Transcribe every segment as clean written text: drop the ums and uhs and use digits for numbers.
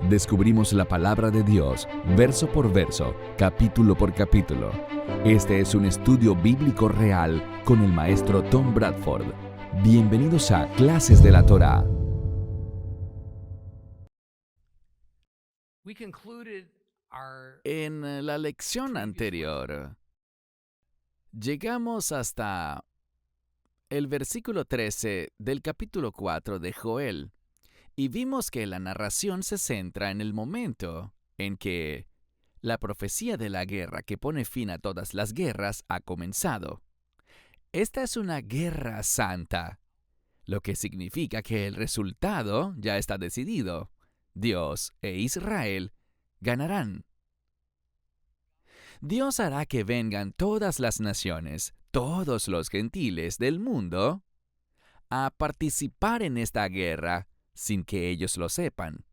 Descubrimos la palabra de Dios, verso por verso, capítulo por capítulo. Este es un estudio bíblico real con el maestro Tom Bradford. Bienvenidos a Clases de la Torá. En la lección anterior, llegamos hasta el versículo 13 del capítulo 4 de Joel, y vimos que la narración se centra en el momento en que la profecía de la guerra que pone fin a todas las guerras ha comenzado. Esta es una guerra santa, lo que significa que el resultado ya está decidido. Dios e Israel ganarán. Dios hará que vengan todas las naciones, todos los gentiles del mundo, a participar en esta guerra sin que ellos lo sepan,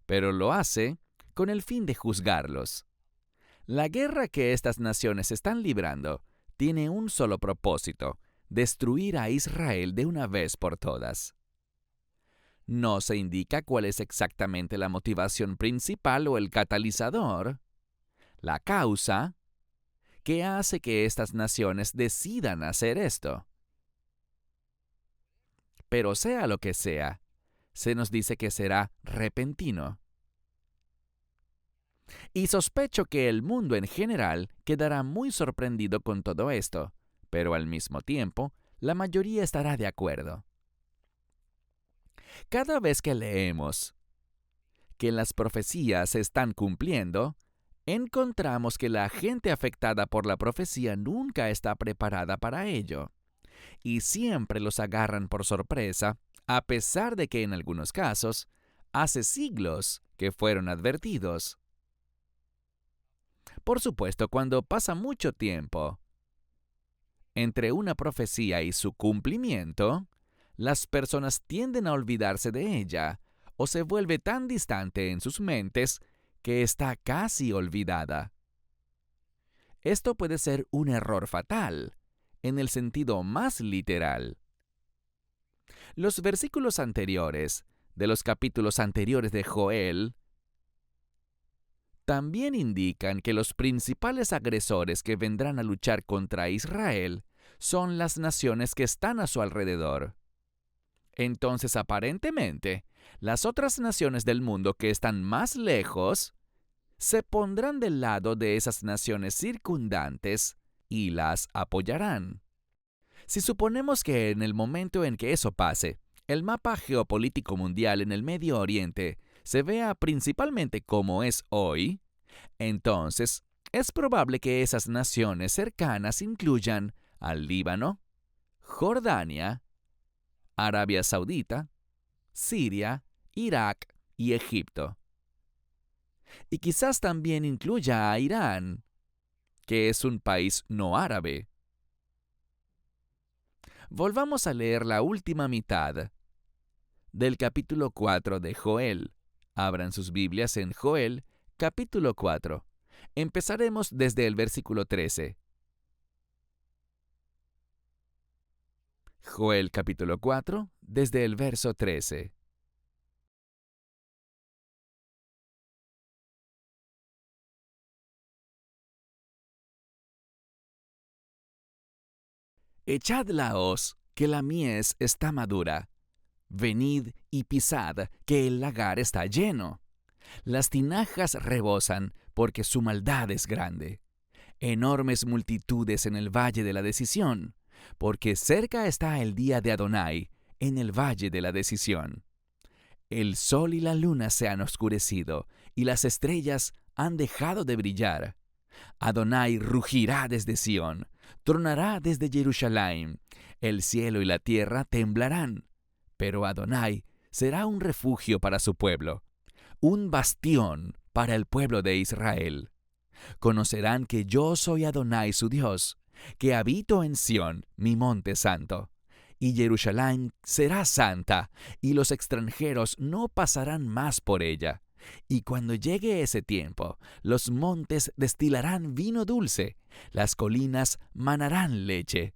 pero lo hace con el fin de juzgarlos. La guerra que estas naciones están librando tiene un solo propósito: destruir a Israel de una vez por todas. No se indica cuál es exactamente la motivación principal o el catalizador, la causa, que hace que estas naciones decidan hacer esto. Pero sea lo que sea, se nos dice que será repentino. Y sospecho que el mundo en general quedará muy sorprendido con todo esto, pero al mismo tiempo, la mayoría estará de acuerdo. Cada vez que leemos que las profecías se están cumpliendo, encontramos que la gente afectada por la profecía nunca está preparada para ello, y siempre los agarran por sorpresa, a pesar de que en algunos casos, hace siglos que fueron advertidos. Por supuesto, cuando pasa mucho tiempo entre una profecía y su cumplimiento, las personas tienden a olvidarse de ella, o se vuelve tan distante en sus mentes que está casi olvidada. Esto puede ser un error fatal, en el sentido más literal. Los versículos anteriores, de los capítulos anteriores de Joel, también indican que los principales agresores que vendrán a luchar contra Israel son las naciones que están a su alrededor. Entonces, aparentemente, las otras naciones del mundo que están más lejos se pondrán del lado de esas naciones circundantes y las apoyarán. Si suponemos que en el momento en que eso pase, el mapa geopolítico mundial en el Medio Oriente se vea principalmente como es hoy, entonces es probable que esas naciones cercanas incluyan al Líbano, Jordania, Arabia Saudita, Siria, Irak y Egipto. Y quizás también incluya a Irán, que es un país no árabe. Volvamos a leer la última mitad del capítulo 4 de Joel. Abran sus Biblias en Joel, capítulo 4. Empezaremos desde el versículo 13. Joel, capítulo 4, desde el verso 13. Echad la hoz, que la mies está madura. Venid y pisad, que el lagar está lleno. Las tinajas rebosan, porque su maldad es grande. Enormes multitudes en el valle de la decisión, porque cerca está el día de Adonai, en el valle de la decisión. El sol y la luna se han oscurecido, y las estrellas han dejado de brillar. Adonai rugirá desde Sión, tronará desde Jerusalén. El cielo y la tierra temblarán, pero Adonai será un refugio para su pueblo, un bastión para el pueblo de Israel. Conocerán que yo soy Adonai su Dios, que habito en Sión, mi monte santo. Y Jerusalén será santa, y los extranjeros no pasarán más por ella. Y cuando llegue ese tiempo, los montes destilarán vino dulce, las colinas manarán leche.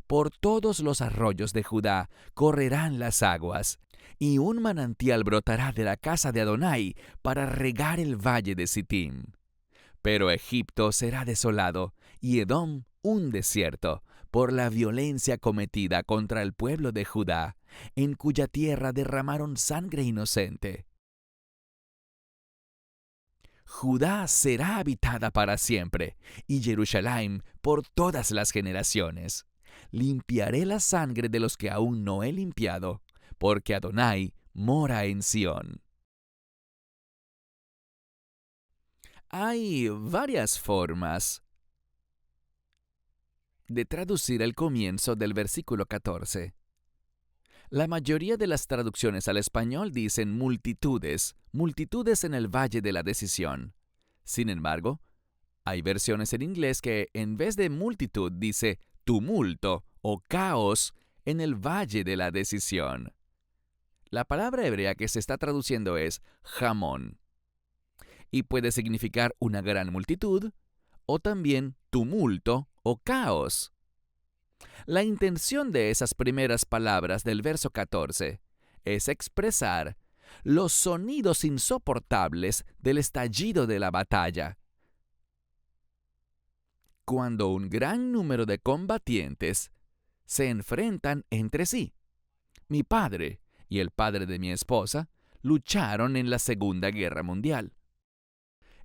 Por todos los arroyos de Judá correrán las aguas, y un manantial brotará de la casa de Adonai para regar el valle de Sittim. Pero Egipto será desolado, y Edom un desierto, por la violencia cometida contra el pueblo de Judá, en cuya tierra derramaron sangre inocente. Judá será habitada para siempre, y Jerusalén por todas las generaciones. Limpiaré la sangre de los que aún no he limpiado, porque Adonai mora en Sión. Hay varias formas de traducir el comienzo del versículo 14. La mayoría de las traducciones al español dicen multitudes, multitudes en el valle de la decisión. Sin embargo, hay versiones en inglés que en vez de multitud dice tumulto o caos en el valle de la decisión. La palabra hebrea que se está traduciendo es jamón y puede significar una gran multitud o también tumulto o caos. La intención de esas primeras palabras del verso 14 es expresar los sonidos insoportables del estallido de la batalla. Cuando un gran número de combatientes se enfrentan entre sí. Mi padre y el padre de mi esposa lucharon en la Segunda Guerra Mundial.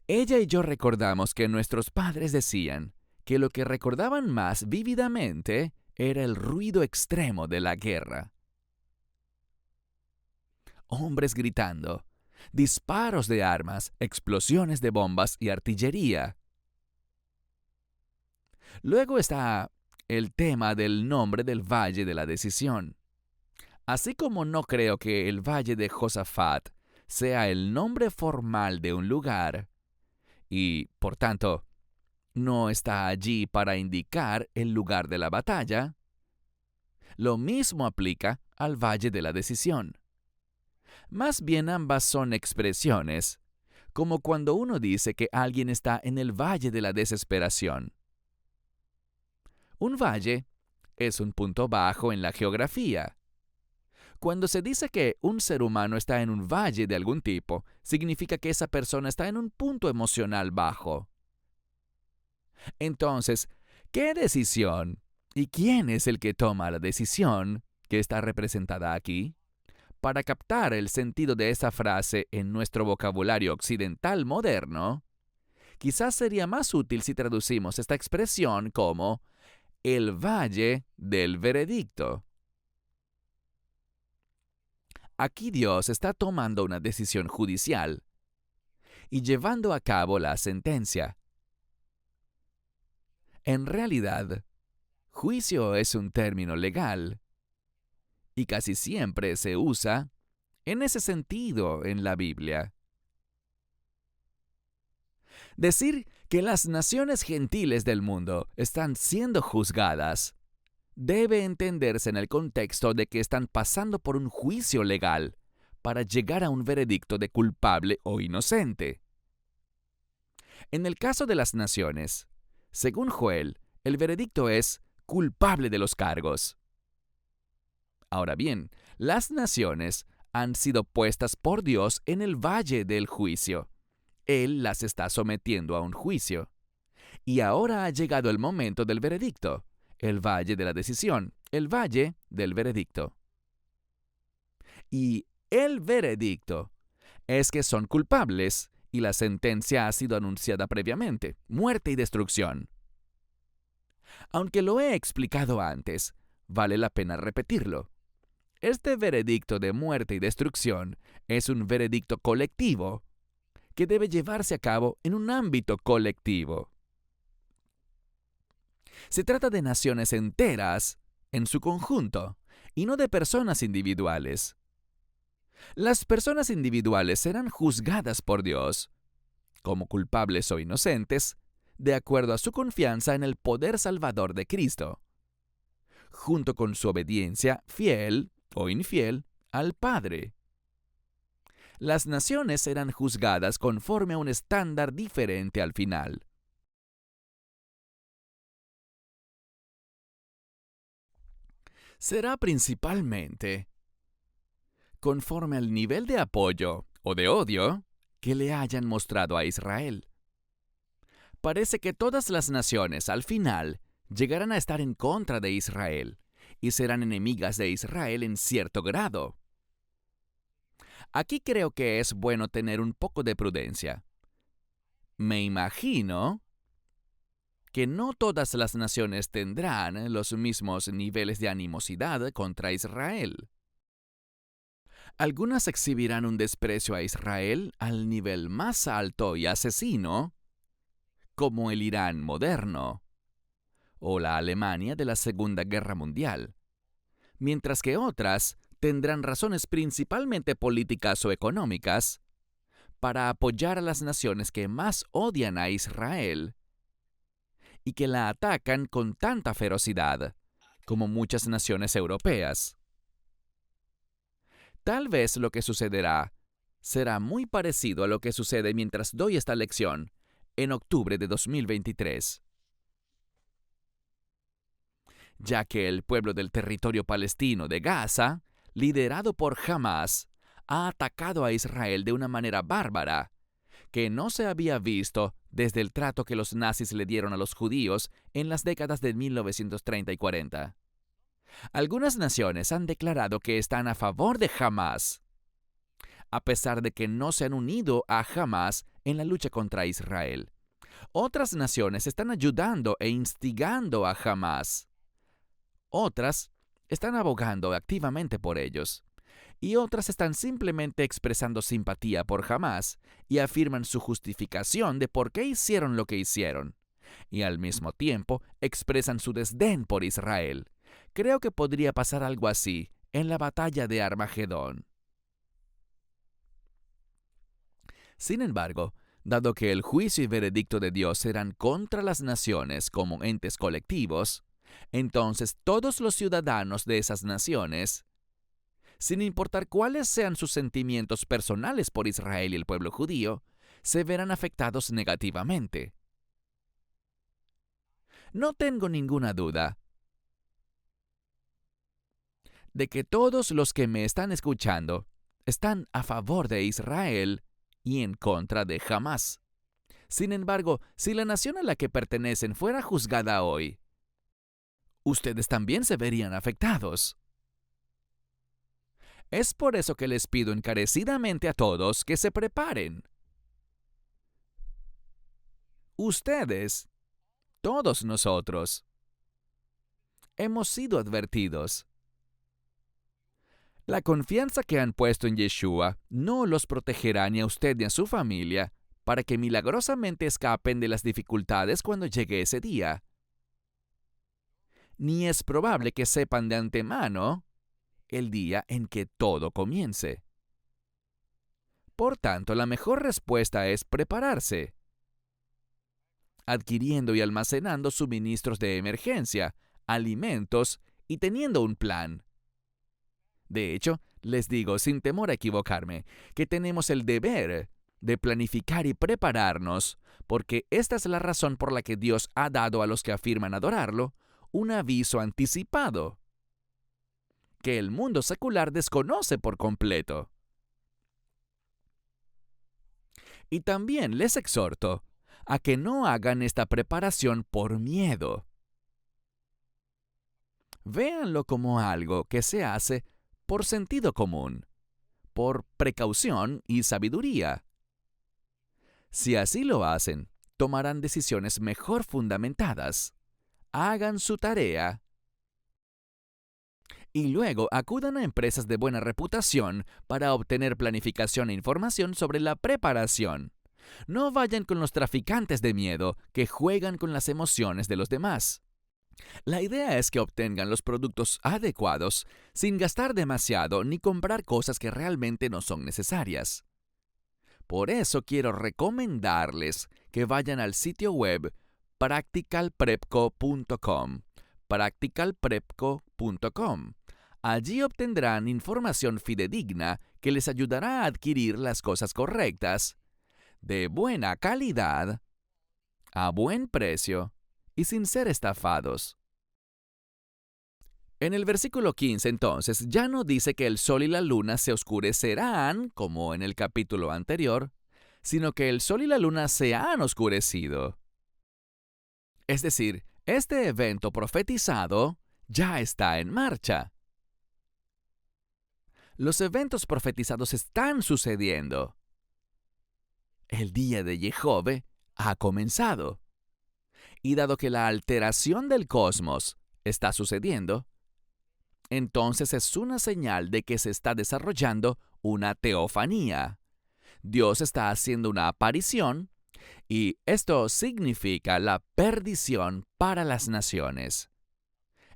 Ella y yo recordamos que nuestros padres decían que lo que recordaban más vívidamente era el ruido extremo de la guerra. Hombres gritando, disparos de armas, explosiones de bombas y artillería. Luego está el tema del nombre del Valle de la Decisión. Así como no creo que el Valle de Josafat sea el nombre formal de un lugar, y, por tanto, no está allí para indicar el lugar de la batalla, lo mismo aplica al Valle de la Decisión. Más bien ambas son expresiones, como cuando uno dice que alguien está en el Valle de la Desesperación. Un valle es un punto bajo en la geografía. Cuando se dice que un ser humano está en un valle de algún tipo, significa que esa persona está en un punto emocional bajo. Entonces, ¿qué decisión y quién es el que toma la decisión que está representada aquí? Para captar el sentido de esa frase en nuestro vocabulario occidental moderno, quizás sería más útil si traducimos esta expresión como el valle del veredicto. Aquí Dios está tomando una decisión judicial y llevando a cabo la sentencia. En realidad, juicio es un término legal y casi siempre se usa en ese sentido en la Biblia. Decir que las naciones gentiles del mundo están siendo juzgadas debe entenderse en el contexto de que están pasando por un juicio legal para llegar a un veredicto de culpable o inocente. En el caso de las naciones, según Joel, el veredicto es culpable de los cargos. Ahora bien, las naciones han sido puestas por Dios en el valle del juicio. Él las está sometiendo a un juicio. Y ahora ha llegado el momento del veredicto, el valle de la decisión, el valle del veredicto. Y el veredicto es que son culpables y la sentencia ha sido anunciada previamente, muerte y destrucción. Aunque lo he explicado antes, vale la pena repetirlo. Este veredicto de muerte y destrucción es un veredicto colectivo que debe llevarse a cabo en un ámbito colectivo. Se trata de naciones enteras en su conjunto y no de personas individuales. Las personas individuales serán juzgadas por Dios como culpables o inocentes de acuerdo a su confianza en el poder salvador de Cristo, junto con su obediencia fiel o infiel al Padre. Las naciones serán juzgadas conforme a un estándar diferente al final. será principalmente conforme al nivel de apoyo o de odio que le hayan mostrado a Israel. Parece que todas las naciones al final llegarán a estar en contra de Israel y serán enemigas de Israel en cierto grado. Aquí creo que es bueno tener un poco de prudencia. Me imagino que no todas las naciones tendrán los mismos niveles de animosidad contra Israel. Algunas exhibirán un desprecio a Israel al nivel más alto y asesino, como el Irán moderno o la Alemania de la Segunda Guerra Mundial, mientras que otras tendrán razones principalmente políticas o económicas para apoyar a las naciones que más odian a Israel y que la atacan con tanta ferocidad como muchas naciones europeas. Tal vez lo que sucederá será muy parecido a lo que sucede mientras doy esta lección en octubre de 2023, ya que el pueblo del territorio palestino de Gaza, liderado por Hamás, ha atacado a Israel de una manera bárbara que no se había visto desde el trato que los nazis le dieron a los judíos en las décadas de 1930 y 40. Algunas naciones han declarado que están a favor de Hamás, a pesar de que no se han unido a Hamás en la lucha contra Israel. Otras naciones están ayudando e instigando a Hamás. Otras están abogando activamente por ellos. Y otras están simplemente expresando simpatía por Hamás y afirman su justificación de por qué hicieron lo que hicieron. Y al mismo tiempo expresan su desdén por Israel. Creo que podría pasar algo así en la batalla de Armagedón. Sin embargo, dado que el juicio y veredicto de Dios serán contra las naciones como entes colectivos, entonces todos los ciudadanos de esas naciones, sin importar cuáles sean sus sentimientos personales por Israel y el pueblo judío, se verán afectados negativamente. No tengo ninguna duda de que todos los que me están escuchando están a favor de Israel y en contra de Hamás. Sin embargo, si la nación a la que pertenecen fuera juzgada hoy, ustedes también se verían afectados. Es por eso que les pido encarecidamente a todos que se preparen. Ustedes, todos nosotros, hemos sido advertidos. La confianza que han puesto en Yeshua no los protegerá ni a usted ni a su familia para que milagrosamente escapen de las dificultades cuando llegue ese día. Ni es probable que sepan de antemano el día en que todo comience. Por tanto, la mejor respuesta es prepararse, adquiriendo y almacenando suministros de emergencia, alimentos y teniendo un plan. De hecho, les digo sin temor a equivocarme, que tenemos el deber de planificar y prepararnos, porque esta es la razón por la que Dios ha dado a los que afirman adorarlo un aviso anticipado, que el mundo secular desconoce por completo. Y también les exhorto a que no hagan esta preparación por miedo. Véanlo como algo que se hace por sentido común, por precaución y sabiduría. Si así lo hacen, tomarán decisiones mejor fundamentadas. Hagan su tarea y luego acudan a empresas de buena reputación para obtener planificación e información sobre la preparación. No vayan con los traficantes de miedo que juegan con las emociones de los demás. La idea es que obtengan los productos adecuados sin gastar demasiado ni comprar cosas que realmente no son necesarias. Por eso quiero recomendarles que vayan al sitio web practicalprepco.com. practicalprepco.com. Allí obtendrán información fidedigna que les ayudará a adquirir las cosas correctas, de buena calidad, a buen precio y sin ser estafados. En el versículo 15, entonces, ya no dice que el sol y la luna se oscurecerán, como en el capítulo anterior, sino que el sol y la luna se han oscurecido. Es decir, este evento profetizado ya está en marcha. Los eventos profetizados están sucediendo. El día de Jehove ha comenzado. Y dado que la alteración del cosmos está sucediendo, entonces es una señal de que se está desarrollando una teofanía. Dios está haciendo una aparición y esto significa la perdición para las naciones.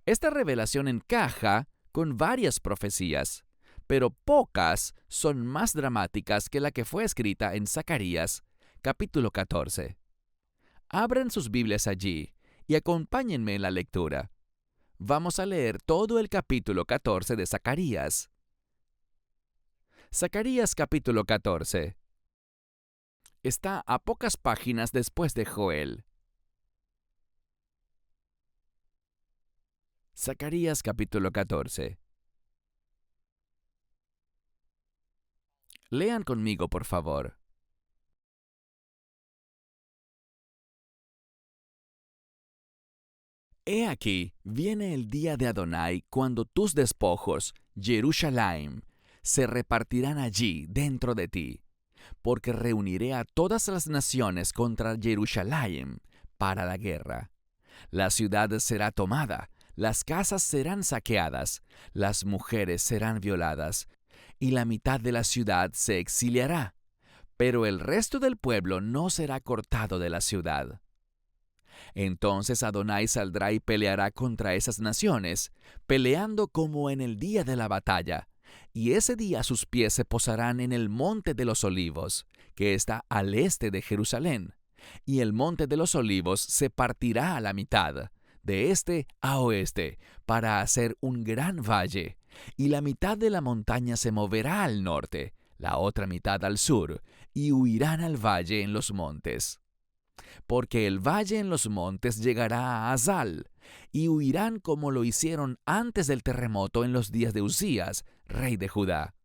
Esta revelación encaja con varias profecías, pero pocas son más dramáticas que la que fue escrita en Zacarías, capítulo 14. Abran sus Biblias allí y acompáñenme en la lectura. Vamos a leer todo el capítulo 14 de Zacarías. Zacarías capítulo 14. Está a pocas páginas después de Joel. Zacarías capítulo 14. Lean conmigo, por favor. He aquí, viene el día de Adonai cuando tus despojos, Jerusalén, se repartirán allí dentro de ti, porque reuniré a todas las naciones contra Jerusalén para la guerra. La ciudad será tomada, las casas serán saqueadas, las mujeres serán violadas, y la mitad de la ciudad se exiliará, pero el resto del pueblo no será cortado de la ciudad. Entonces Adonai saldrá y peleará contra esas naciones, peleando como en el día de la batalla, y ese día sus pies se posarán en el monte de los olivos, que está al este de Jerusalén, y el monte de los olivos se partirá a la mitad, de este a oeste, para hacer un gran valle, y la mitad de la montaña se moverá al norte, la otra mitad al sur, y huirán al valle en los montes. Porque el valle en los montes llegará a Azal, y huirán como lo hicieron antes del terremoto en los días de Uzías, rey de Judá.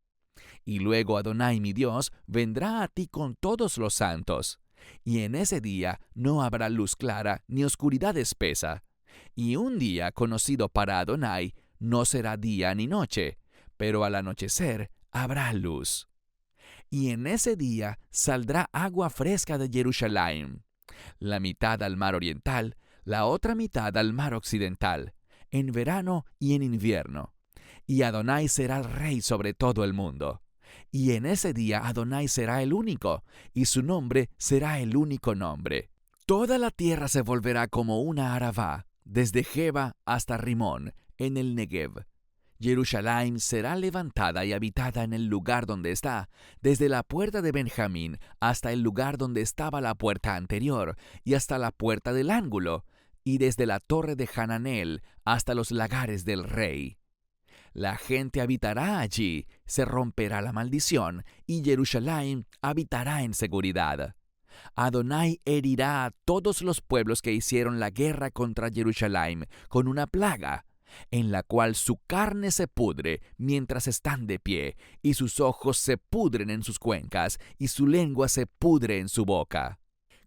Y luego Adonai mi Dios vendrá a ti con todos los santos, y en ese día no habrá luz clara ni oscuridad espesa. Y un día conocido para Adonai no será día ni noche, pero al anochecer habrá luz. Y en ese día saldrá agua fresca de Jerusalén, la mitad al mar oriental, la otra mitad al mar occidental, en verano y en invierno. Y Adonai será rey sobre todo el mundo. Y en ese día Adonai será el único, y su nombre será el único nombre. Toda la tierra se volverá como una Arabá, desde Jeba hasta Rimón, en el Negev. Jerusalén será levantada y habitada en el lugar donde está, desde la puerta de Benjamín hasta el lugar donde estaba la puerta anterior, y hasta la puerta del ángulo, y desde la torre de Hananel hasta los lagares del rey. La gente habitará allí, se romperá la maldición, y Jerusalén habitará en seguridad. Adonai herirá a todos los pueblos que hicieron la guerra contra Jerusalén con una plaga, en la cual su carne se pudre mientras están de pie, y sus ojos se pudren en sus cuencas, y su lengua se pudre en su boca.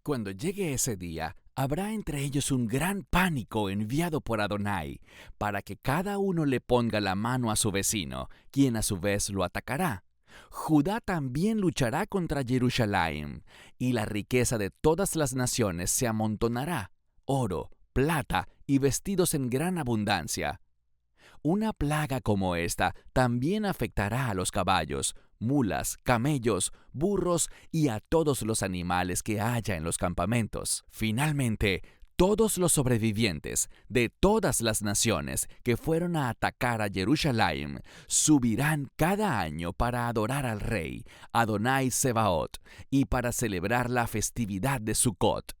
Cuando llegue ese día, habrá entre ellos un gran pánico enviado por Adonai, para que cada uno le ponga la mano a su vecino, quien a su vez lo atacará. Judá también luchará contra Jerusalén, y la riqueza de todas las naciones se amontonará, oro, plata y vestidos en gran abundancia. Una plaga como esta también afectará a los caballos, mulas, camellos, burros y a todos los animales que haya en los campamentos. Finalmente, todos los sobrevivientes de todas las naciones que fueron a atacar a Jerusalén subirán cada año para adorar al rey, Adonai Sebaot, y para celebrar la festividad de Sucot.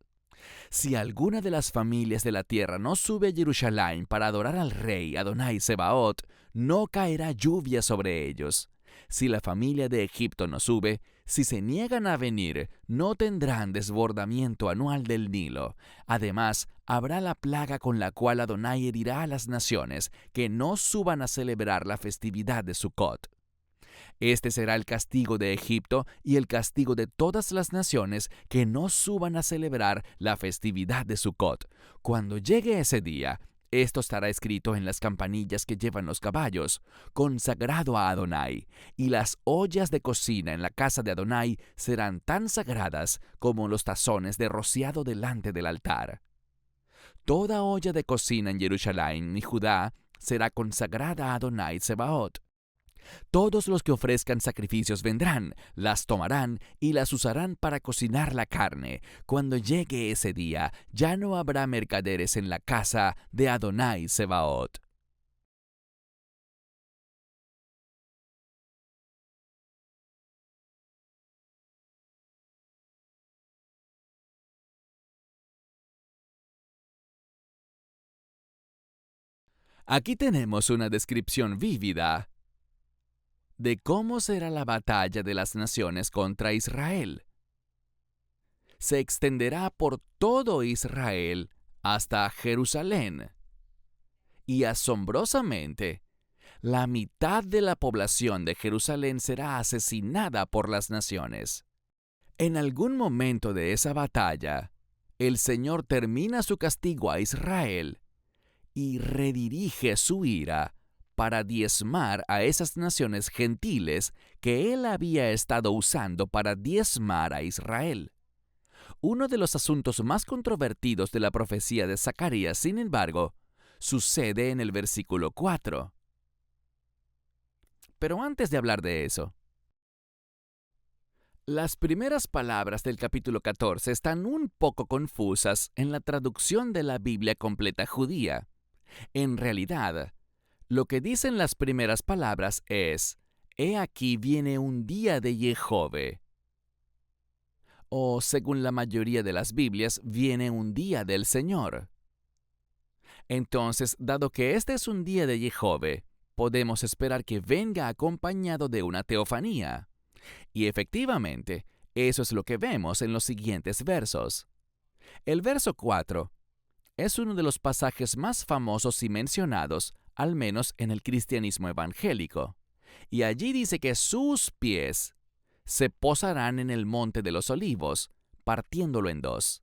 Si alguna de las familias de la tierra no sube a Jerusalén para adorar al rey Adonai Sebaot, no caerá lluvia sobre ellos. Si la familia de Egipto no sube, Si se niegan a venir, no tendrán desbordamiento anual del Nilo. Además, habrá la plaga con la cual Adonai herirá a las naciones que no suban a celebrar la festividad de Sucot. Este será el castigo de Egipto y el castigo de todas las naciones que no suban a celebrar la festividad de Sucot. Cuando llegue ese día, esto estará escrito en las campanillas que llevan los caballos, consagrado a Adonai, y las ollas de cocina en la casa de Adonai serán tan sagradas como los tazones de rociado delante del altar. Toda olla de cocina en Jerusalén y Judá será consagrada a Adonai Sebaot. Todos los que ofrezcan sacrificios vendrán, las tomarán y las usarán para cocinar la carne. Cuando llegue ese día, ya no habrá mercaderes en la casa de Adonai Sebaot. Aquí tenemos una descripción vívida de cómo será la batalla de las naciones contra Israel. Se extenderá por todo Israel hasta Jerusalén. Y asombrosamente, la mitad de la población de Jerusalén será asesinada por las naciones. En algún momento de esa batalla, el Señor termina su castigo a Israel y redirige su ira para diezmar a esas naciones gentiles que él había estado usando para diezmar a Israel. Uno de los asuntos más controvertidos de la profecía de Zacarías, sin embargo, sucede en el versículo 4. Pero antes de hablar de eso, las primeras palabras del capítulo 14 están un poco confusas en la traducción de la Biblia completa judía. En realidad, lo que dicen las primeras palabras es: «He aquí viene un día de Jehove». O, según la mayoría de las Biblias, viene un día del Señor. Entonces, dado que este es un día de Jehove, podemos esperar que venga acompañado de una teofanía. Y efectivamente, eso es lo que vemos en los siguientes versos. El verso 4 es uno de los pasajes más famosos y mencionados, al menos en el cristianismo evangélico. Y allí dice que sus pies se posarán en el monte de los olivos, partiéndolo en dos.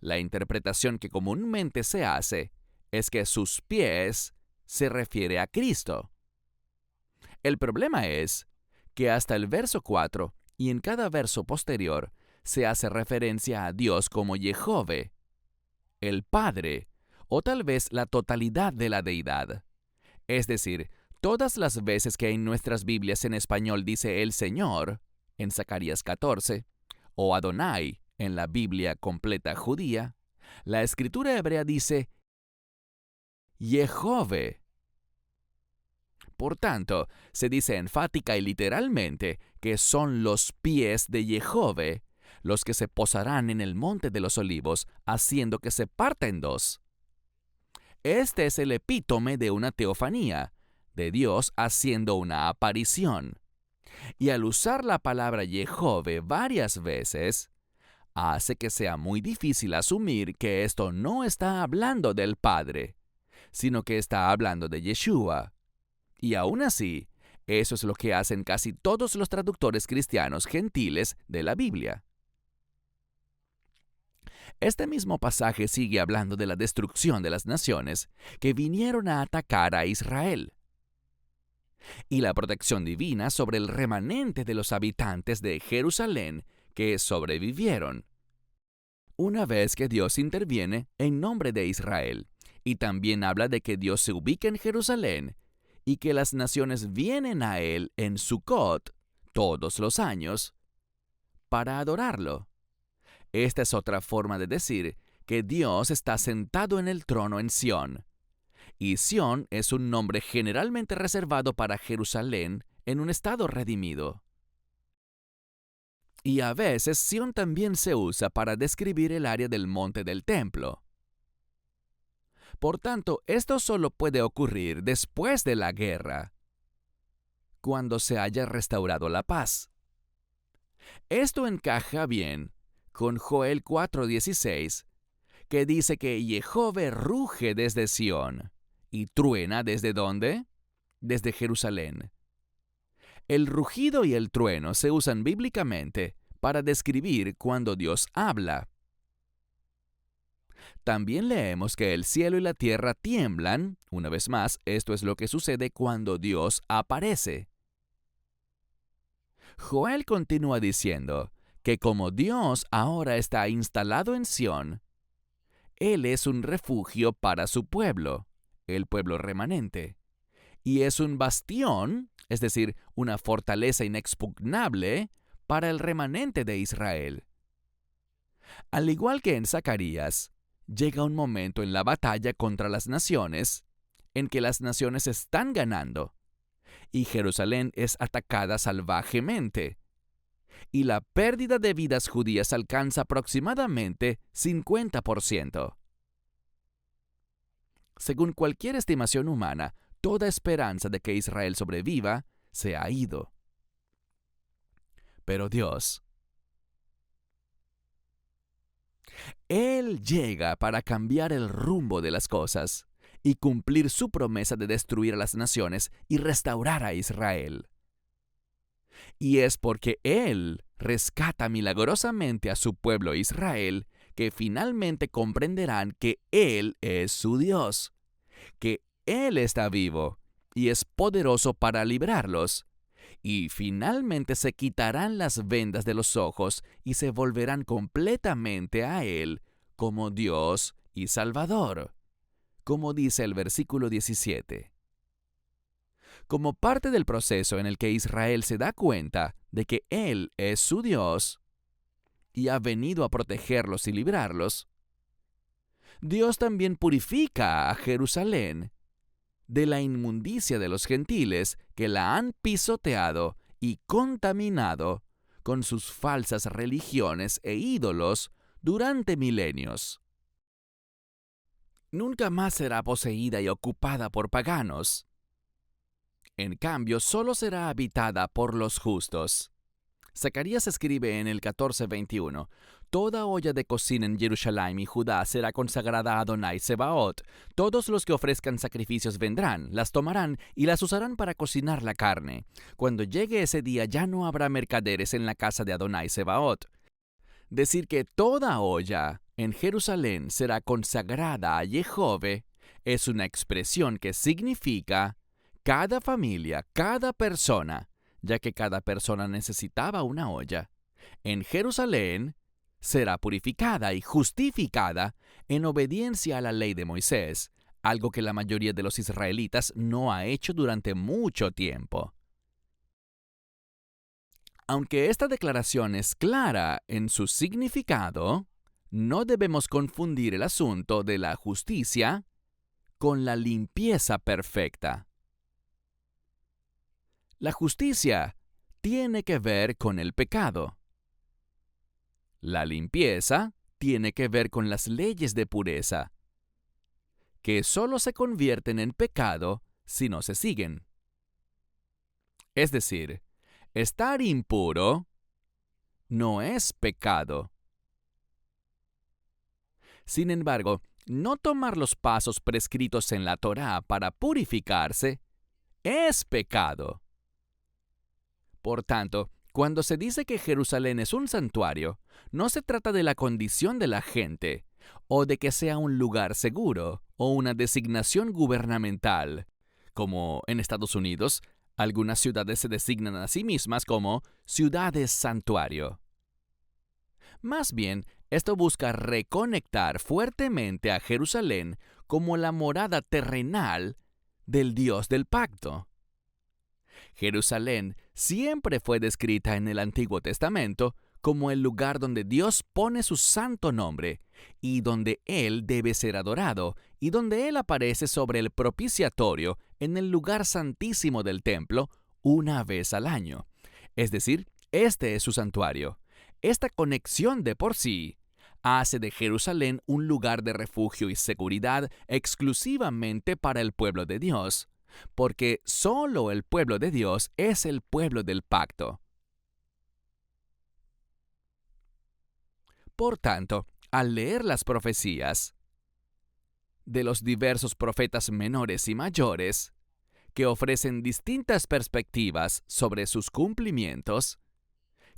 La interpretación que comúnmente se hace es que sus pies se refiere a Cristo. El problema es que hasta el verso 4 y en cada verso posterior se hace referencia a Dios como Jehove, el Padre, o tal vez la totalidad de la deidad. Es decir, todas las veces que en nuestras Biblias en español dice el Señor, en Zacarías 14, o Adonai, en la Biblia completa judía, la escritura hebrea dice Jehove. Por tanto, se dice enfática y literalmente que son los pies de Jehove los que se posarán en el monte de los olivos, haciendo que se parta en dos. Este es el epítome de una teofanía, de Dios haciendo una aparición. Y al usar la palabra Jehove varias veces, hace que sea muy difícil asumir que esto no está hablando del Padre, sino que está hablando de Yeshua. Y aún así, eso es lo que hacen casi todos los traductores cristianos gentiles de la Biblia. Este mismo pasaje sigue hablando de la destrucción de las naciones que vinieron a atacar a Israel y la protección divina sobre el remanente de los habitantes de Jerusalén que sobrevivieron, una vez que Dios interviene en nombre de Israel, y también habla de que Dios se ubica en Jerusalén y que las naciones vienen a Él en Sucot todos los años para adorarlo. Esta es otra forma de decir que Dios está sentado en el trono en Sión. Y Sión es un nombre generalmente reservado para Jerusalén en un estado redimido. Y a veces Sión también se usa para describir el área del monte del templo. Por tanto, esto solo puede ocurrir después de la guerra, cuando se haya restaurado la paz. Esto encaja bien con Joel 4:16, que dice que Jehová ruge desde Sión y truena ¿desde dónde? Desde Jerusalén. El rugido y el trueno se usan bíblicamente para describir cuando Dios habla. También leemos que el cielo y la tierra tiemblan. Una vez más, esto es lo que sucede cuando Dios aparece. Joel continúa diciendo que como Dios ahora está instalado en Sión, Él es un refugio para su pueblo, el pueblo remanente, y es un bastión, es decir, una fortaleza inexpugnable para el remanente de Israel. Al igual que en Zacarías, llega un momento en la batalla contra las naciones en que las naciones están ganando y Jerusalén es atacada salvajemente. Y la pérdida de vidas judías alcanza aproximadamente 50%. Según cualquier estimación humana, toda esperanza de que Israel sobreviva se ha ido. Pero Dios, Él llega para cambiar el rumbo de las cosas y cumplir su promesa de destruir a las naciones y restaurar a Israel. Y es porque Él rescata milagrosamente a su pueblo Israel que finalmente comprenderán que Él es su Dios, que Él está vivo y es poderoso para librarlos. Y finalmente se quitarán las vendas de los ojos y se volverán completamente a Él como Dios y Salvador, como dice el versículo 17. Como parte del proceso en el que Israel se da cuenta de que Él es su Dios y ha venido a protegerlos y librarlos, Dios también purifica a Jerusalén de la inmundicia de los gentiles que la han pisoteado y contaminado con sus falsas religiones e ídolos durante milenios. Nunca más será poseída y ocupada por paganos. En cambio, solo será habitada por los justos. Zacarías escribe en el 14:21, «Toda olla de cocina en Jerusalén y Judá será consagrada a Adonai Sebaot. Todos los que ofrezcan sacrificios vendrán, las tomarán y las usarán para cocinar la carne. Cuando llegue ese día ya no habrá mercaderes en la casa de Adonai Sebaot». Decir que toda olla en Jerusalén será consagrada a Jehová es una expresión que significa cada familia, cada persona, ya que cada persona necesitaba una olla, en Jerusalén será purificada y justificada en obediencia a la ley de Moisés, algo que la mayoría de los israelitas no ha hecho durante mucho tiempo. Aunque esta declaración es clara en su significado, no debemos confundir el asunto de la justicia con la limpieza perfecta. La justicia tiene que ver con el pecado. La limpieza tiene que ver con las leyes de pureza, que solo se convierten en pecado si no se siguen. Es decir, estar impuro no es pecado. Sin embargo, no tomar los pasos prescritos en la Torá para purificarse es pecado. Por tanto, cuando se dice que Jerusalén es un santuario, no se trata de la condición de la gente, o de que sea un lugar seguro, o una designación gubernamental. Como en Estados Unidos, algunas ciudades se designan a sí mismas como ciudades santuario. Más bien, esto busca reconectar fuertemente a Jerusalén como la morada terrenal del Dios del pacto. Jerusalén siempre fue descrita en el Antiguo Testamento como el lugar donde Dios pone su santo nombre y donde Él debe ser adorado y donde Él aparece sobre el propiciatorio en el lugar santísimo del templo una vez al año. Es decir, este es su santuario. Esta conexión de por sí hace de Jerusalén un lugar de refugio y seguridad exclusivamente para el pueblo de Dios, porque solo el pueblo de Dios es el pueblo del pacto. Por tanto, al leer las profecías de los diversos profetas menores y mayores, que ofrecen distintas perspectivas sobre sus cumplimientos,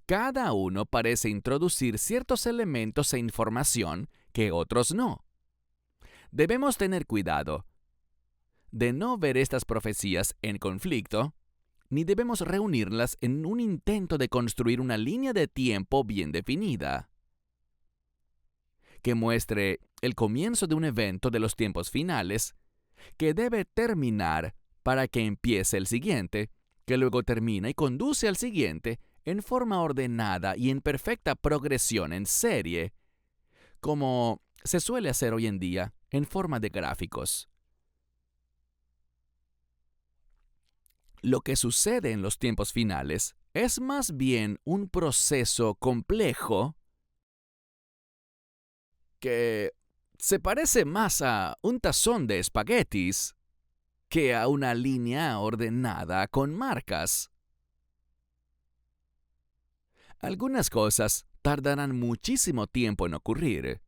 cada uno parece introducir ciertos elementos e información que otros no. Debemos tener cuidado de no ver estas profecías en conflicto, ni debemos reunirlas en un intento de construir una línea de tiempo bien definida, que muestre el comienzo de un evento de los tiempos finales, que debe terminar para que empiece el siguiente, que luego termina y conduce al siguiente en forma ordenada y en perfecta progresión en serie, como se suele hacer hoy en día en forma de gráficos. Lo que sucede en los tiempos finales es más bien un proceso complejo que se parece más a un tazón de espaguetis que a una línea ordenada con marcas. Algunas cosas tardarán muchísimo tiempo en ocurrir,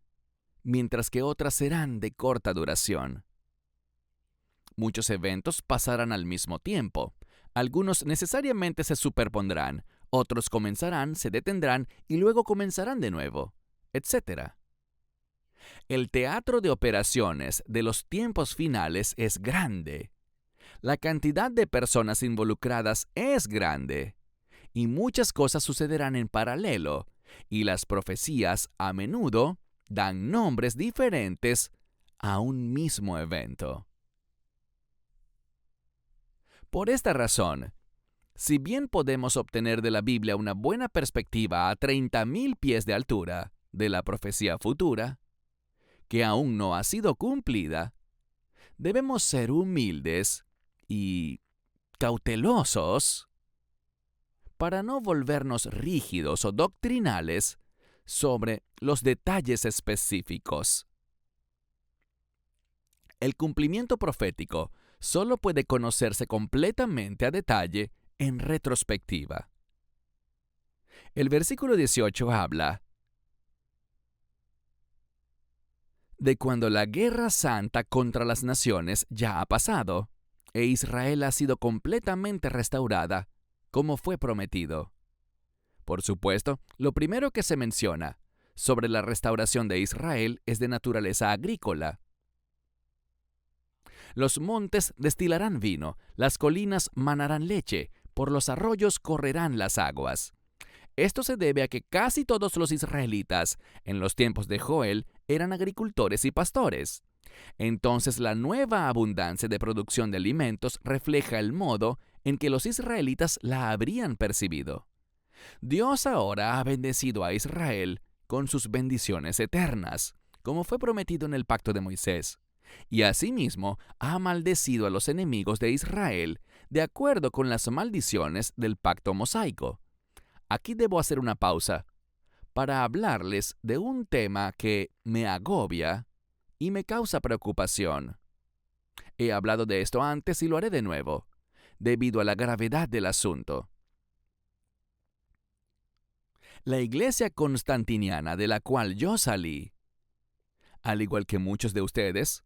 mientras que otras serán de corta duración. Muchos eventos pasarán al mismo tiempo. Algunos necesariamente se superpondrán, otros comenzarán, se detendrán y luego comenzarán de nuevo, etc. El teatro de operaciones de los tiempos finales es grande. La cantidad de personas involucradas es grande. Y muchas cosas sucederán en paralelo, y las profecías a menudo dan nombres diferentes a un mismo evento. Por esta razón, si bien podemos obtener de la Biblia una buena perspectiva a 30,000 pies de altura de la profecía futura, que aún no ha sido cumplida, debemos ser humildes y cautelosos para no volvernos rígidos o doctrinales sobre los detalles específicos. El cumplimiento profético solo puede conocerse completamente a detalle en retrospectiva. El versículo 18 habla de cuando la guerra santa contra las naciones ya ha pasado, e Israel ha sido completamente restaurada, como fue prometido. Por supuesto, lo primero que se menciona sobre la restauración de Israel es de naturaleza agrícola. Los montes destilarán vino, las colinas manarán leche, por los arroyos correrán las aguas. Esto se debe a que casi todos los israelitas, en los tiempos de Joel, eran agricultores y pastores. Entonces la nueva abundancia de producción de alimentos refleja el modo en que los israelitas la habrían percibido. Dios ahora ha bendecido a Israel con sus bendiciones eternas, como fue prometido en el pacto de Moisés, y asimismo ha maldecido a los enemigos de Israel de acuerdo con las maldiciones del pacto mosaico. Aquí debo hacer una pausa para hablarles de un tema que me agobia y me causa preocupación. He hablado de esto antes y lo haré de nuevo, debido a la gravedad del asunto. La iglesia constantiniana de la cual yo salí, al igual que muchos de ustedes,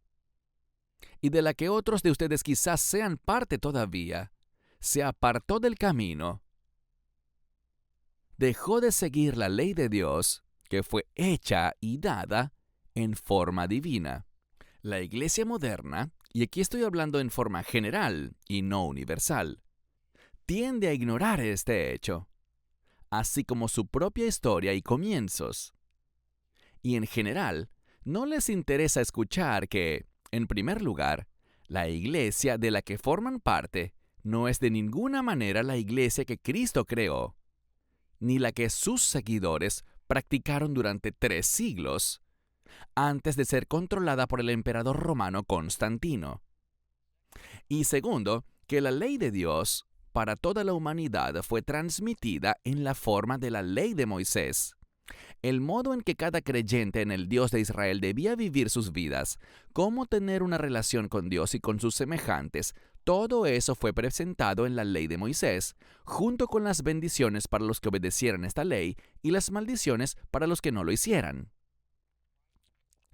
y de la que otros de ustedes quizás sean parte todavía, se apartó del camino. Dejó de seguir la ley de Dios, que fue hecha y dada en forma divina. La iglesia moderna, y aquí estoy hablando en forma general y no universal, tiende a ignorar este hecho, así como su propia historia y comienzos. Y en general, no les interesa escuchar que, en primer lugar, la iglesia de la que forman parte no es de ninguna manera la iglesia que Cristo creó, ni la que sus seguidores practicaron durante 3 siglos, antes de ser controlada por el emperador romano Constantino. Y segundo, que la ley de Dios para toda la humanidad fue transmitida en la forma de la ley de Moisés. El modo en que cada creyente en el Dios de Israel debía vivir sus vidas, cómo tener una relación con Dios y con sus semejantes, Todo eso fue presentado en la ley de Moisés, junto con las bendiciones para los que obedecieran esta ley y las maldiciones para los que no lo hicieran.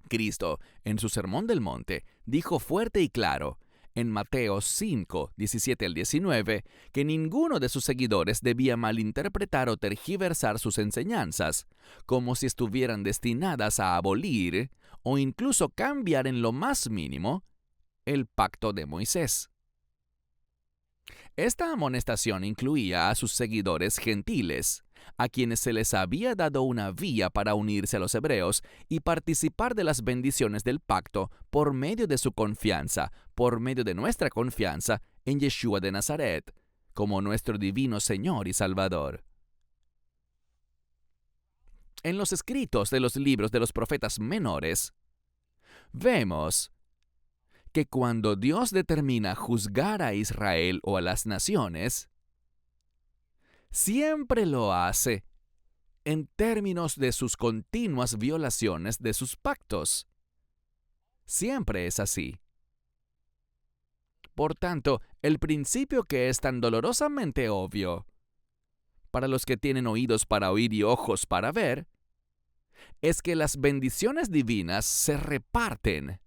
Cristo, en su Sermón del Monte, dijo fuerte y claro, en Mateo 5, 17 al 19, que ninguno de sus seguidores debía malinterpretar o tergiversar sus enseñanzas, como si estuvieran destinadas a abolir o incluso cambiar en lo más mínimo el pacto de Moisés. Esta amonestación incluía a sus seguidores gentiles, a quienes se les había dado una vía para unirse a los hebreos y participar de las bendiciones del pacto por medio de su confianza, por medio de nuestra confianza en Yeshua de Nazaret, como nuestro divino Señor y Salvador. En los escritos de los libros de los profetas menores, vemos que cuando Dios determina juzgar a Israel o a las naciones, siempre lo hace en términos de sus continuas violaciones de sus pactos. Siempre es así. Por tanto, el principio que es tan dolorosamente obvio para los que tienen oídos para oír y ojos para ver, es que las bendiciones divinas se reparten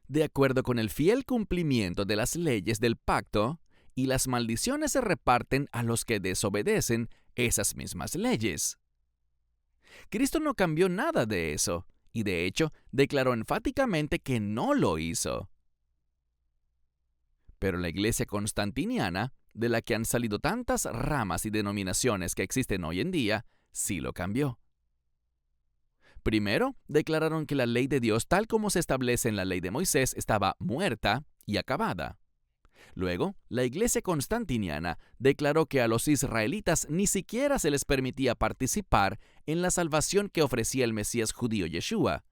de acuerdo con el fiel cumplimiento de las leyes del pacto, y las maldiciones se reparten a los que desobedecen esas mismas leyes. Cristo no cambió nada de eso, y de hecho declaró enfáticamente que no lo hizo. Pero la Iglesia constantiniana, de la que han salido tantas ramas y denominaciones que existen hoy en día, sí lo cambió. Primero, declararon que la ley de Dios, tal como se establece en la ley de Moisés, estaba muerta y acabada. Luego, la Iglesia constantiniana declaró que a los israelitas ni siquiera se les permitía participar en la salvación que ofrecía el Mesías judío Yeshua.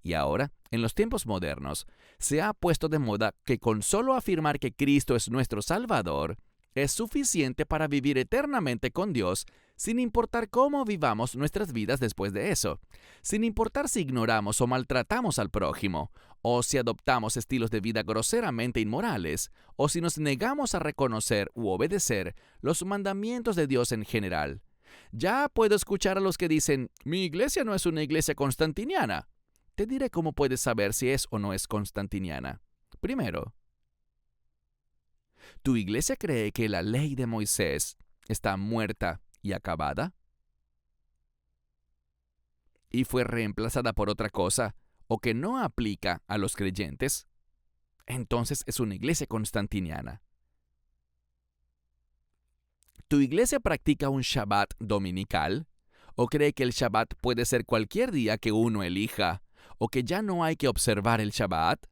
Y ahora, en los tiempos modernos, se ha puesto de moda que con solo afirmar que Cristo es nuestro Salvador, es suficiente para vivir eternamente con Dios, sin importar cómo vivamos nuestras vidas después de eso, sin importar si ignoramos o maltratamos al prójimo, o si adoptamos estilos de vida groseramente inmorales, o si nos negamos a reconocer u obedecer los mandamientos de Dios en general. Ya puedo escuchar a los que dicen, mi iglesia no es una iglesia constantiniana. Te diré cómo puedes saber si es o no es constantiniana. Primero, ¿tu iglesia cree que la ley de Moisés está muerta y acabada? ¿Y fue reemplazada por otra cosa o que no aplica a los creyentes? Entonces es una iglesia constantiniana. ¿Tu iglesia practica un Shabbat dominical? ¿O cree que el Shabbat puede ser cualquier día que uno elija? ¿O que ya no hay que observar el Shabbat?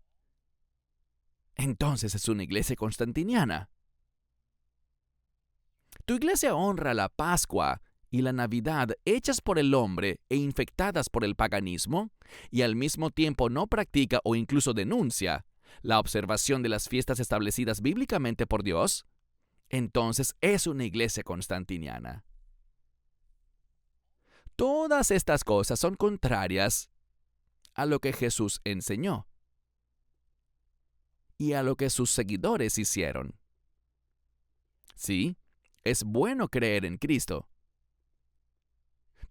Entonces es una iglesia constantiniana. ¿Tu iglesia honra la Pascua y la Navidad hechas por el hombre e infectadas por el paganismo, y al mismo tiempo no practica o incluso denuncia la observación de las fiestas establecidas bíblicamente por Dios? Entonces es una iglesia constantiniana. Todas estas cosas son contrarias a lo que Jesús enseñó y a lo que sus seguidores hicieron. Sí, es bueno creer en Cristo,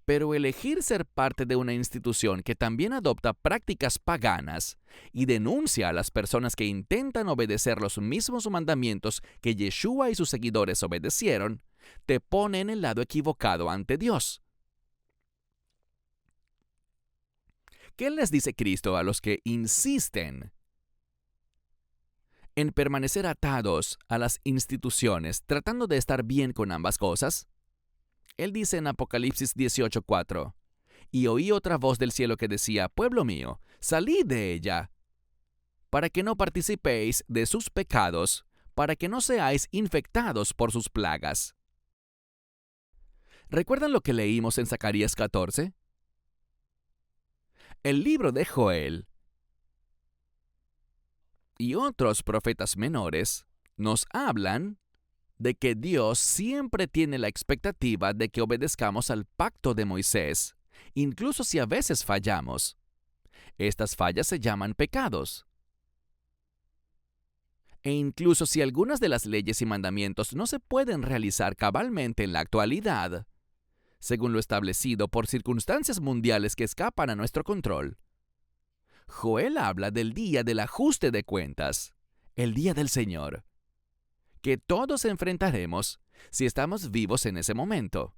pero elegir ser parte de una institución que también adopta prácticas paganas y denuncia a las personas que intentan obedecer los mismos mandamientos que Yeshua y sus seguidores obedecieron, te pone en el lado equivocado ante Dios. ¿Qué les dice Cristo a los que insisten en permanecer atados a las instituciones, tratando de estar bien con ambas cosas? Él dice en Apocalipsis 18:4, «Y oí otra voz del cielo que decía, pueblo mío, salid de ella, para que no participéis de sus pecados, para que no seáis infectados por sus plagas». ¿Recuerdan lo que leímos en Zacarías 14? El libro de Joel y otros profetas menores nos hablan de que Dios siempre tiene la expectativa de que obedezcamos al pacto de Moisés, incluso si a veces fallamos. Estas fallas se llaman pecados. E incluso si algunas de las leyes y mandamientos no se pueden realizar cabalmente en la actualidad, según lo establecido por circunstancias mundiales que escapan a nuestro control, Joel habla del día del ajuste de cuentas, el día del Señor, que todos enfrentaremos si estamos vivos en ese momento.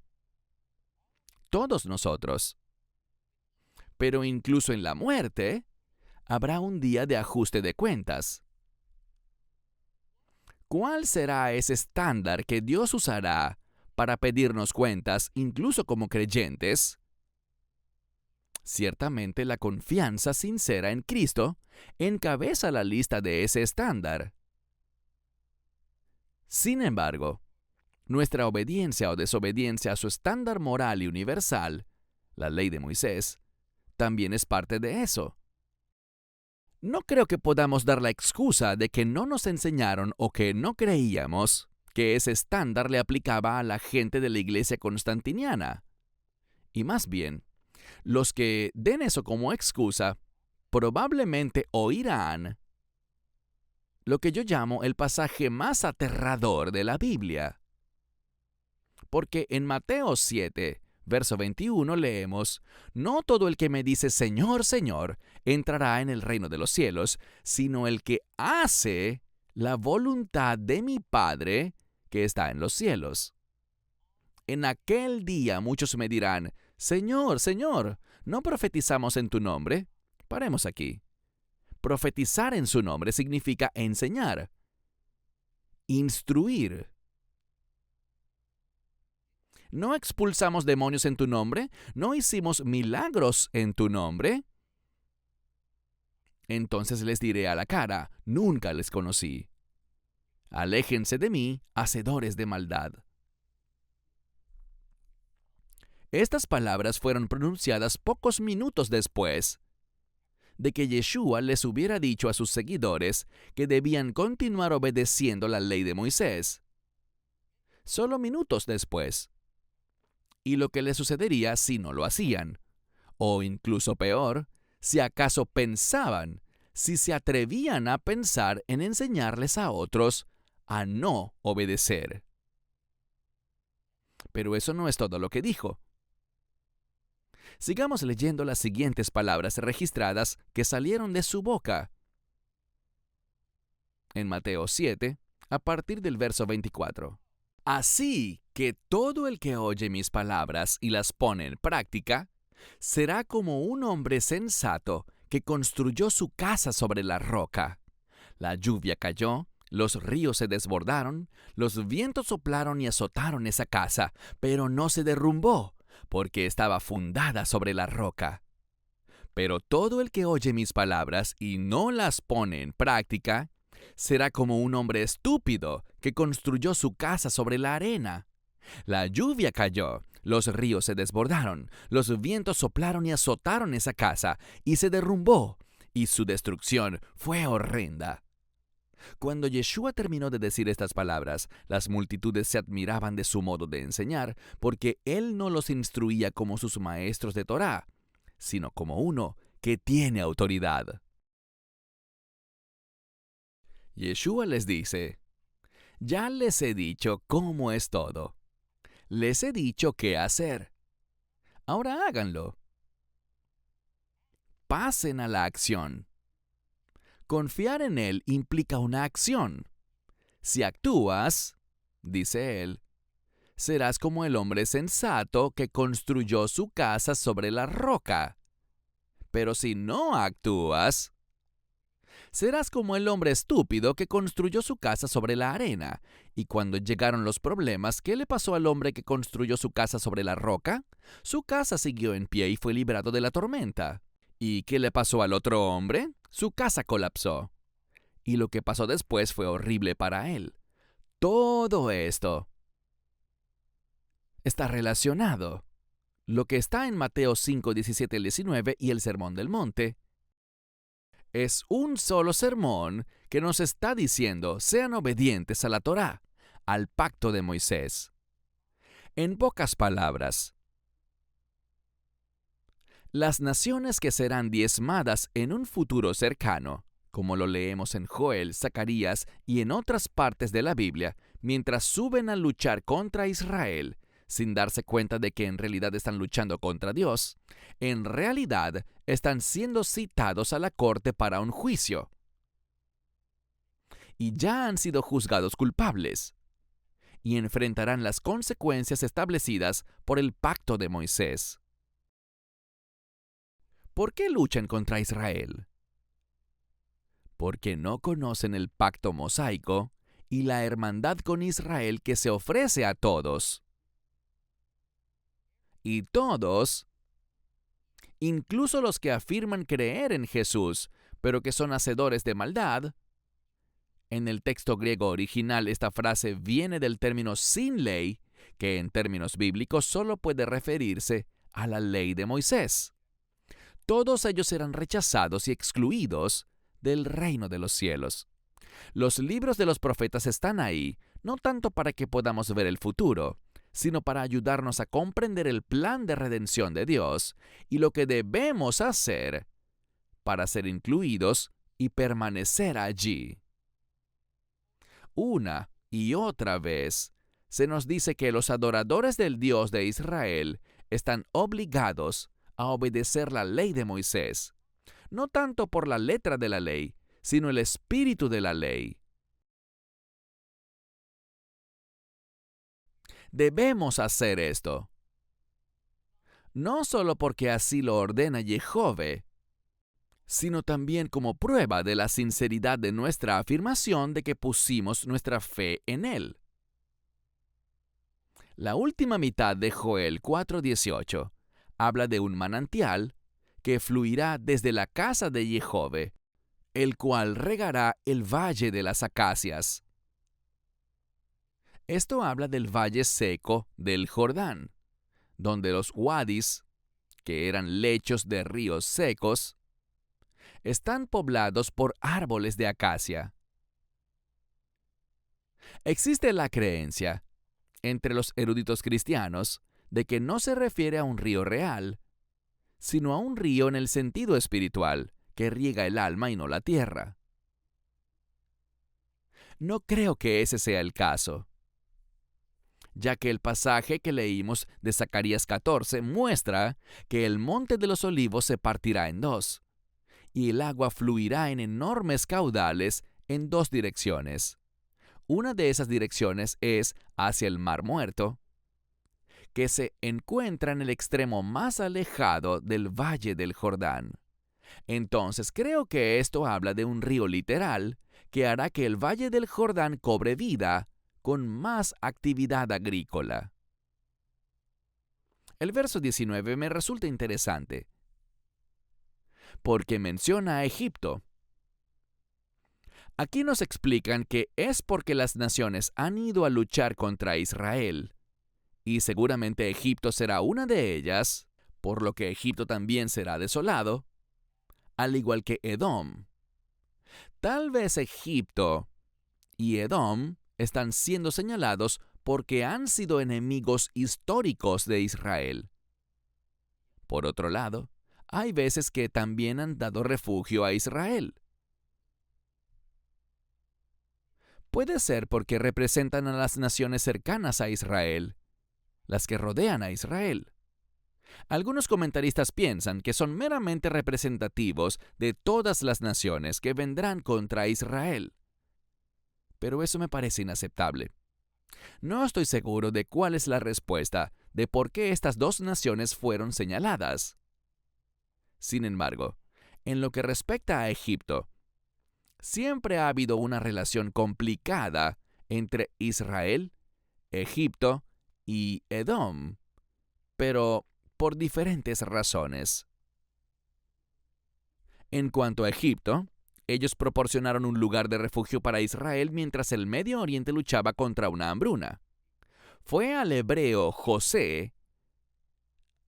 Todos nosotros. Pero incluso en la muerte, habrá un día de ajuste de cuentas. ¿Cuál será ese estándar que Dios usará para pedirnos cuentas, incluso como creyentes? Ciertamente la confianza sincera en Cristo encabeza la lista de ese estándar. Sin embargo, nuestra obediencia o desobediencia a su estándar moral y universal, la ley de Moisés, también es parte de eso. No creo que podamos dar la excusa de que no nos enseñaron o que no creíamos que ese estándar le aplicaba a la gente de la iglesia constantiniana. Y más bien, los que den eso como excusa probablemente oirán lo que yo llamo el pasaje más aterrador de la Biblia. Porque en Mateo 7, verso 21 leemos: «No todo el que me dice Señor, Señor, entrará en el reino de los cielos, sino el que hace la voluntad de mi Padre que está en los cielos». En aquel día muchos me dirán: Señor, Señor, ¿no profetizamos en tu nombre? Paremos aquí. Profetizar en su nombre significa enseñar, instruir. ¿No expulsamos demonios en tu nombre? ¿No hicimos milagros en tu nombre? Entonces les diré a la cara: nunca les conocí. Aléjense de mí, hacedores de maldad. Estas palabras fueron pronunciadas pocos minutos después de que Yeshua les hubiera dicho a sus seguidores que debían continuar obedeciendo la ley de Moisés. Solo minutos después. Y lo que les sucedería si no lo hacían. O incluso peor, si acaso pensaban, si se atrevían a pensar en enseñarles a otros a no obedecer. Pero eso no es todo lo que dijo. Sigamos leyendo las siguientes palabras registradas que salieron de su boca. En Mateo 7, a partir del verso 24. Así que todo el que oye mis palabras y las pone en práctica, será como un hombre sensato que construyó su casa sobre la roca. La lluvia cayó, los ríos se desbordaron, los vientos soplaron y azotaron esa casa, pero no se derrumbó, porque estaba fundada sobre la roca. Pero todo el que oye mis palabras y no las pone en práctica, será como un hombre estúpido que construyó su casa sobre la arena. La lluvia cayó, los ríos se desbordaron, los vientos soplaron y azotaron esa casa, y se derrumbó, y su destrucción fue horrenda. Cuando Yeshua terminó de decir estas palabras, las multitudes se admiraban de su modo de enseñar, porque él no los instruía como sus maestros de Torá, sino como uno que tiene autoridad. Yeshua les dice: ya les he dicho cómo es todo. Les he dicho qué hacer. Ahora háganlo. Pasen a la acción. Confiar en Él implica una acción. Si actúas, dice Él, serás como el hombre sensato que construyó su casa sobre la roca. Pero si no actúas, serás como el hombre estúpido que construyó su casa sobre la arena. Y cuando llegaron los problemas, ¿qué le pasó al hombre que construyó su casa sobre la roca? Su casa siguió en pie y fue librado de la tormenta. ¿Y qué le pasó al otro hombre? Su casa colapsó. Y lo que pasó después fue horrible para él. Todo esto está relacionado. Lo que está en Mateo 5, 17 al 19 y el Sermón del Monte es un solo sermón que nos está diciendo: sean obedientes a la Torá, al pacto de Moisés. En pocas palabras, las naciones que serán diezmadas en un futuro cercano, como lo leemos en Joel, Zacarías y en otras partes de la Biblia, mientras suben a luchar contra Israel, sin darse cuenta de que en realidad están luchando contra Dios, en realidad están siendo citados a la corte para un juicio. Y ya han sido juzgados culpables, y enfrentarán las consecuencias establecidas por el pacto de Moisés. ¿Por qué luchan contra Israel? Porque no conocen el pacto mosaico y la hermandad con Israel que se ofrece a todos. Y todos, incluso los que afirman creer en Jesús, pero que son hacedores de maldad. En el texto griego original esta frase viene del término sin ley, que en términos bíblicos solo puede referirse a la ley de Moisés. Todos ellos serán rechazados y excluidos del reino de los cielos. Los libros de los profetas están ahí, no tanto para que podamos ver el futuro, sino para ayudarnos a comprender el plan de redención de Dios y lo que debemos hacer para ser incluidos y permanecer allí. Una y otra vez se nos dice que los adoradores del Dios de Israel están obligados a obedecer la ley de Moisés, no tanto por la letra de la ley, sino el espíritu de la ley. Debemos hacer esto, no solo porque así lo ordena Jehová, sino también como prueba de la sinceridad de nuestra afirmación de que pusimos nuestra fe en Él. La última mitad de Joel 4:18 habla de un manantial que fluirá desde la casa de Jehová, el cual regará el valle de las acacias. Esto habla del valle seco del Jordán, donde los wadis, que eran lechos de ríos secos, están poblados por árboles de acacia. Existe la creencia, entre los eruditos cristianos, de que no se refiere a un río real, sino a un río en el sentido espiritual, que riega el alma y no la tierra. No creo que ese sea el caso, ya que el pasaje que leímos de Zacarías 14 muestra que el monte de los olivos se partirá en dos, y el agua fluirá en enormes caudales en dos direcciones. Una de esas direcciones es hacia el Mar Muerto, que se encuentra en el extremo más alejado del Valle del Jordán. Entonces creo que esto habla de un río literal que hará que el Valle del Jordán cobre vida con más actividad agrícola. El verso 19 me resulta interesante, porque menciona a Egipto. Aquí nos explican que es porque las naciones han ido a luchar contra Israel, y seguramente Egipto será una de ellas, por lo que Egipto también será desolado, al igual que Edom. Tal vez Egipto y Edom están siendo señalados porque han sido enemigos históricos de Israel. Por otro lado, hay veces que también han dado refugio a Israel. Puede ser porque representan a las naciones cercanas a Israel, las que rodean a Israel. Algunos comentaristas piensan que son meramente representativos de todas las naciones que vendrán contra Israel. Pero eso me parece inaceptable. No estoy seguro de cuál es la respuesta de por qué estas dos naciones fueron señaladas. Sin embargo, en lo que respecta a Egipto, siempre ha habido una relación complicada entre Israel, Egipto y Edom, pero por diferentes razones. En cuanto a Egipto, ellos proporcionaron un lugar de refugio para Israel mientras el Medio Oriente luchaba contra una hambruna. Fue al hebreo José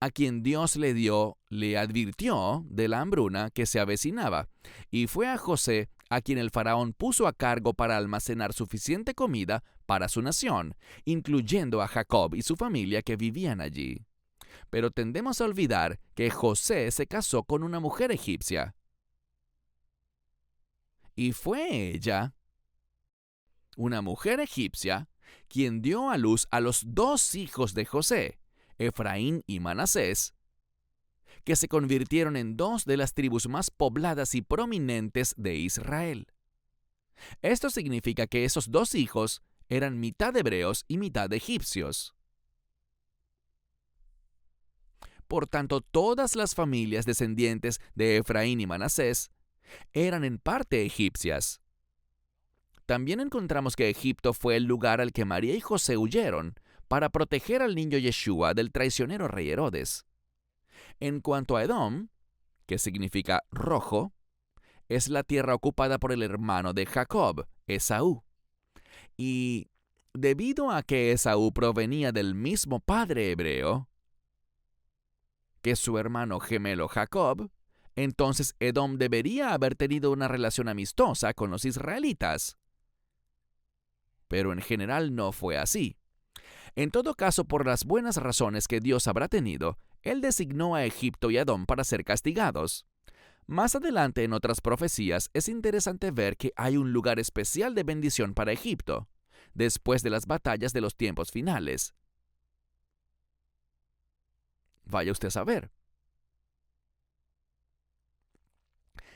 a quien Dios le advirtió de la hambruna que se avecinaba, y fue a José a quien el faraón puso a cargo para almacenar suficiente comida para su nación, incluyendo a Jacob y su familia que vivían allí. Pero tendemos a olvidar que José se casó con una mujer egipcia. Y fue ella, una mujer egipcia, quien dio a luz a los 2 hijos de José, Efraín y Manasés, que se convirtieron en 2 de las tribus más pobladas y prominentes de Israel. Esto significa que esos 2 hijos eran mitad hebreos y mitad egipcios. Por tanto, todas las familias descendientes de Efraín y Manasés eran en parte egipcias. También encontramos que Egipto fue el lugar al que María y José huyeron para proteger al niño Yeshua del traicionero rey Herodes. En cuanto a Edom, que significa rojo, es la tierra ocupada por el hermano de Jacob, Esaú. Y debido a que Esaú provenía del mismo padre hebreo que su hermano gemelo Jacob, entonces Edom debería haber tenido una relación amistosa con los israelitas. Pero en general no fue así. En todo caso, por las buenas razones que Dios habrá tenido, Él designó a Egipto y a Edom para ser castigados. Más adelante en otras profecías es interesante ver que hay un lugar especial de bendición para Egipto, después de las batallas de los tiempos finales. Vaya usted a saber.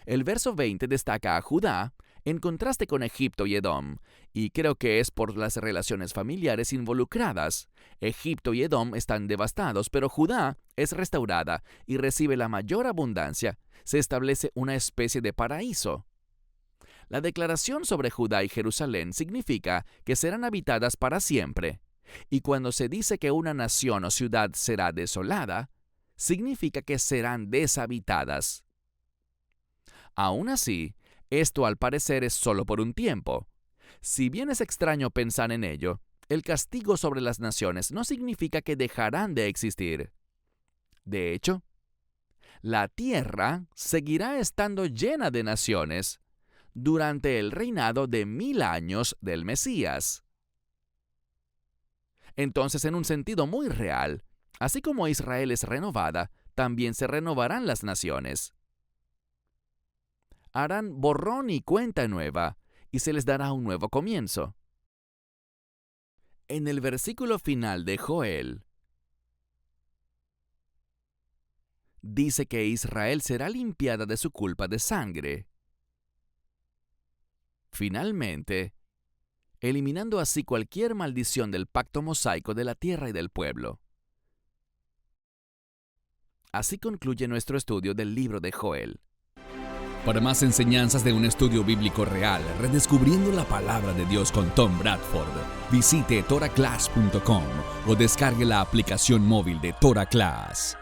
El verso 20 destaca a Judá en contraste con Egipto y Edom, y creo que es por las relaciones familiares involucradas. Egipto y Edom están devastados, pero Judá es restaurada y recibe la mayor abundancia. Se establece una especie de paraíso. La declaración sobre Judá y Jerusalén significa que serán habitadas para siempre, y cuando se dice que una nación o ciudad será desolada, significa que serán deshabitadas. Aún así, esto al parecer es solo por un tiempo. Si bien es extraño pensar en ello, el castigo sobre las naciones no significa que dejarán de existir. De hecho, la tierra seguirá estando llena de naciones durante el reinado de 1000 años del Mesías. Entonces, en un sentido muy real, así como Israel es renovada, también se renovarán las naciones. Harán borrón y cuenta nueva, y se les dará un nuevo comienzo. En el versículo final de Joel, dice que Israel será limpiada de su culpa de sangre. Finalmente, eliminando así cualquier maldición del pacto mosaico de la tierra y del pueblo. Así concluye nuestro estudio del libro de Joel. Para más enseñanzas de un estudio bíblico real, redescubriendo la palabra de Dios con Tom Bradford, visite toraclass.com o descargue la aplicación móvil de Torah Class.